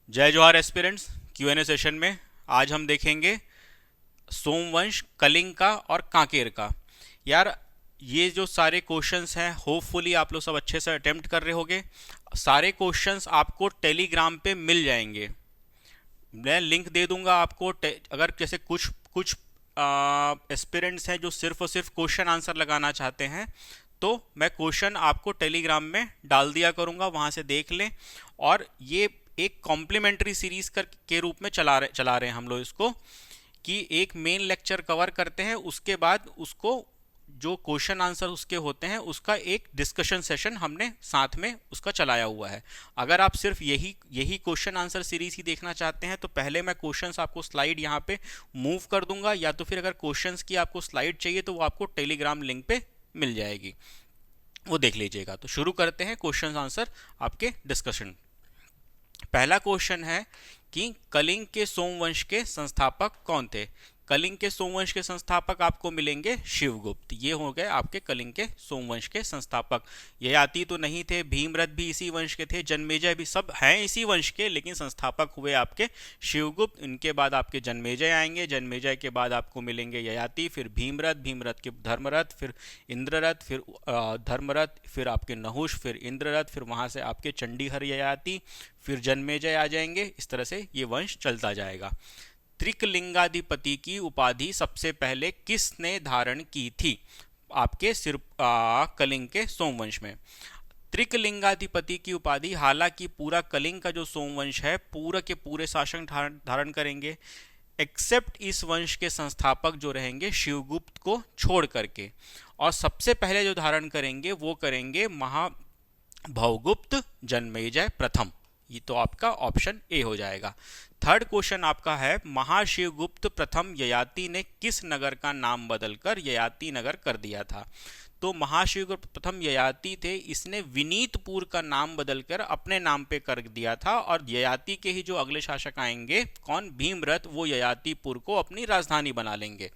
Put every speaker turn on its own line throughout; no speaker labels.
जय जोहार aspirants. Q&A session में आज हम देखेंगे सोमवंश, कलिंग का और कांकेर का। यार, ये जो सारे क्वेश्चंस हैं होपफुली आप लोग सब अच्छे से अटेम्प्ट कर रहे होगे। सारे क्वेश्चंस आपको टेलीग्राम पे मिल जाएंगे। मैं लिंक दे दूंगा आपको। अगर जैसे कुछ कुछ एस्पिरेंट्स हैं जो सिर्फ और सिर्फ क्वेश्चन आंसर लगाना चाहते हैं, तो मैं क्वेश्चन आपको टेलीग्राम में डाल दिया करूंगा, वहां से देख लें। और ये एक कॉम्प्लीमेंट्री सीरीज के रूप में चला रहे हैं हम लोग इसको, कि एक मेन लेक्चर कवर करते हैं, उसके बाद उसको जो क्वेश्चन आंसर उसके होते हैं उसका एक डिस्कशन सेशन हमने साथ में उसका चलाया हुआ है। अगर आप सिर्फ यही यही क्वेश्चन आंसर सीरीज ही देखना चाहते हैं तो पहले मैं क्वेश्चंस आपको स्लाइड यहाँ पे मूव कर दूंगा, या तो फिर अगर क्वेश्चंस की आपको स्लाइड चाहिए तो वो आपको टेलीग्राम लिंक पे मिल जाएगी, वो देख लीजिएगा। तो शुरू करते हैं क्वेश्चन आंसर आपके डिस्कशन। पहला क्वेश्चन है कि कलिंग के सोमवंश के संस्थापक कौन थे। कलिंग के सोमवंश के संस्थापक आपको मिलेंगे शिवगुप्त। ये हो गए आपके कलिंग के सोमवंश के संस्थापक। ययाति तो नहीं थे, भीमरथ भी इसी वंश के थे, जन्मेजय भी, सब हैं इसी वंश के, लेकिन संस्थापक हुए आपके शिवगुप्त। इनके बाद आपके जन्मेजय आएंगे, जन्मेजय के बाद आपको मिलेंगे ययाति, फिर भीमरथ, भीमरथ के धर्मरथ, फिर इंद्ररथ, फिर धर्मरथ, फिर आपके नहुष, फिर इंद्ररथ, फिर वहां से आपके चंडीहर ययाति, फिर जन्मेजय आ जाएंगे। इस तरह से ये वंश चलता जाएगा। त्रिकलिंगाधिपति की उपाधि सबसे पहले किसने धारण की थी आपके कलिंग के सोमवंश में। त्रिकलिंगाधिपति की उपाधि, हालांकि पूरा कलिंग का जो सोमवंश है पूरा के पूरे शासन धारण करेंगे, एक्सेप्ट इस वंश के संस्थापक जो रहेंगे शिवगुप्त को छोड़ करके। और सबसे पहले जो धारण करेंगे वो करेंगे महाभवगुप्त जन्मेजय प्रथम। ये तो आपका ऑप्शन ए हो जाएगा। थर्ड क्वेश्चन आपका है, महाशिवगुप्त प्रथम ययाति ने किस नगर का नाम बदलकर ययाति नगर कर दिया था। तो महाशिवगुप्त प्रथम ययाति थे, इसने विनीतपुर का नाम बदलकर अपने नाम पे कर दिया था। और ययाति के ही जो अगले शासक आएंगे, कौन, भीमरथ, वो ययातिपुर को अपनी राजधानी बना लेंगे।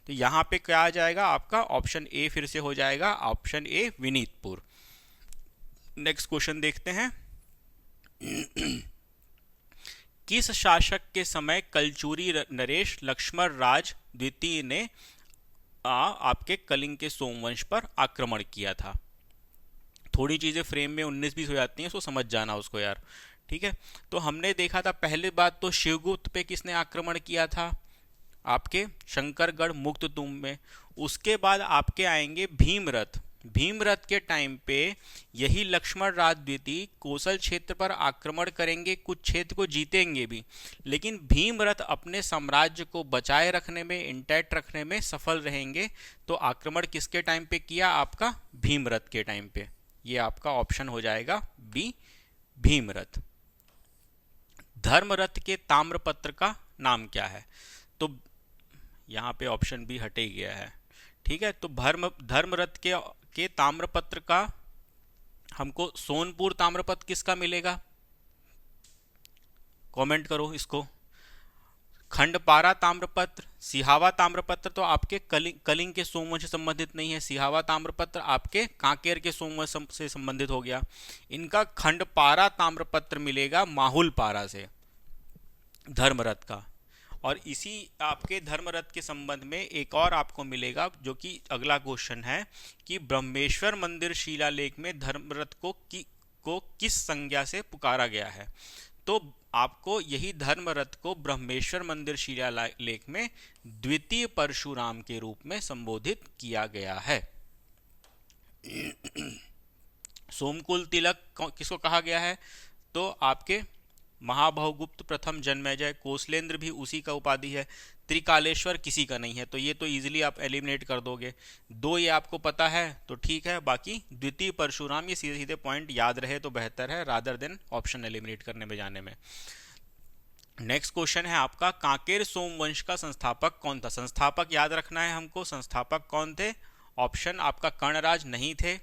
तो यहाँ पे क्या आ जाएगा आपका ऑप्शन ए फिर से हो जाएगा, ऑप्शन ए विनीतपुर। नेक्स्ट क्वेश्चन देखते हैं। किस शासक के समय कलचूरी नरेश लक्ष्मण राज द्वितीय ने आपके कलिंग के सोमवंश पर आक्रमण किया था। थोड़ी चीजें फ्रेम में 19-20 हो जाती हैं, सो समझ जाना उसको यार, ठीक है। तो हमने देखा था पहले बात तो शिवगुप्त पे किसने आक्रमण किया था, आपके शंकरगढ़ मुक्ततुम में। उसके बाद आपके आएंगे भीमरथ। भीमरथ के टाइम पे यही लक्ष्मण राज द्वितीय कोसल क्षेत्र पर आक्रमण करेंगे, कुछ क्षेत्र को जीतेंगे भी, लेकिन भीमरथ अपने साम्राज्य को बचाए रखने में, इंटैक्ट रखने में सफल रहेंगे। तो आक्रमण किसके टाइम पे किया, आपका भीमरथ के टाइम पे। ये आपका ऑप्शन हो जाएगा बी, भीमरथ। धर्मरथ के ताम्रपत्र का नाम क्या है। तो यहाँ पे ऑप्शन बी हटे गया है, ठीक है। तो धर्मरथ के ताम्रपत्र का हमको सोनपुर ताम्रपत्र किसका मिलेगा, कमेंट करो इसको। खंडपारा ताम्रपत्र, सिहावा ताम्रपत्र तो आपके कलिंग के सोमवंश से संबंधित नहीं है। सिहावा ताम्रपत्र आपके कांकेर के सोमवंश से संबंधित हो गया। इनका खंडपारा ताम्रपत्र मिलेगा माहुलपारा से, धर्मरथ का। और इसी आपके धर्मरथ के संबंध में एक और आपको मिलेगा, जो कि अगला क्वेश्चन है, कि ब्रह्मेश्वर मंदिर शिलालेख में धर्मरथ को किस संज्ञा से पुकारा गया है। तो आपको यही धर्मरथ को ब्रह्मेश्वर मंदिर शिलालेख में द्वितीय परशुराम के रूप में संबोधित किया गया है। सोमकुल तिलक किसको कहा गया है, तो आपके महाभवगुप्त प्रथम जन्मेजय, कोसलेंद्र भी उसी का उपाधि है। त्रिकालेश्वर किसी का नहीं है, तो ये तो इजीली आप एलिमिनेट कर दोगे। दो ये आपको पता है तो ठीक है, बाकी द्वितीय परशुराम ये सीधे सीधे पॉइंट याद रहे तो बेहतर है, रादर देन ऑप्शन एलिमिनेट करने में जाने में। नेक्स्ट क्वेश्चन है आपका, कांकेर सोमवंश का संस्थापक कौन था। संस्थापक याद रखना है हमको, संस्थापक कौन थे। ऑप्शन आपका कर्णराज नहीं थे,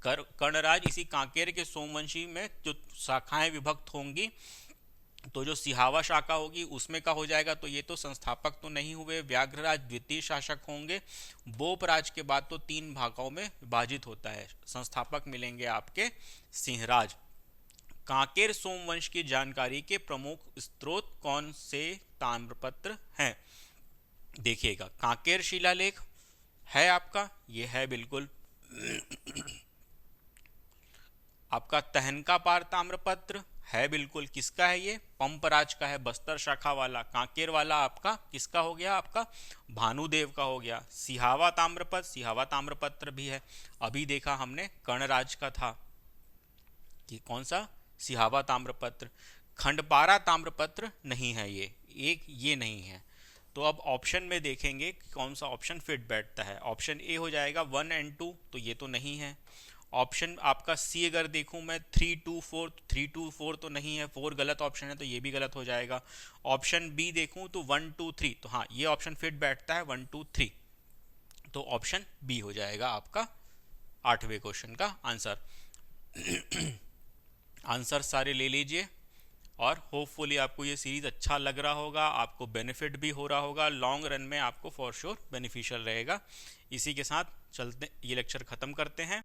कर्णराज इसी कांकेर के सोमवंशी में जो शाखाएं विभक्त होंगी, तो जो सिहावा शाखा होगी उसमें का हो जाएगा। तो ये तो संस्थापक तो नहीं हुए, व्याघ्रराज द्वितीय शासक होंगे। बोपराज के बाद तो 3 भागों में विभाजित होता है, संस्थापक मिलेंगे आपके सिंहराज। कांकेर सोमवंश की जानकारी के प्रमुख स्रोत कौन से ताम्रपत्र हैं? देखिएगा, कांकेर शिलालेख है आपका, ये है बिल्कुल। आपका तहनका पार ताम्रपत्र है बिल्कुल। किसका है ये? पंपराज का है, बस्तर शाखा वाला। कांकेर वाला आपका किसका हो गया? आपका भानुदेव का हो गया। सिहावा ताम्रपत्र भी है, अभी देखा हमने कर्णराज का था कि कौन सा? सिहावा ताम्रपत्र। खंडपारा ताम्रपत्र नहीं है ये नहीं है। तो अब ऑप्शन में देखेंगे कि कौन सा ऑप्शन फिट बैठता है। ऑप्शन ए हो जाएगा 1 और 2, तो ये तो नहीं है। ऑप्शन आपका सी अगर देखूं मैं 3, 2, 4, 3, 2, 4 तो नहीं है, 4 गलत ऑप्शन है तो ये भी गलत हो जाएगा। ऑप्शन बी देखूं तो 1, 2, 3, तो हाँ ये ऑप्शन फिट बैठता है 1, 2, 3, तो ऑप्शन बी हो जाएगा आपका 8वें क्वेश्चन का आंसर। आंसर सारे ले लीजिए और होपफुली आपको ये सीरीज अच्छा लग रहा होगा, आपको बेनिफिट भी हो रहा होगा, लॉन्ग रन में आपको फॉर श्योर बेनिफिशियल रहेगा। इसी के साथ चलते ये लेक्चर ख़त्म करते हैं।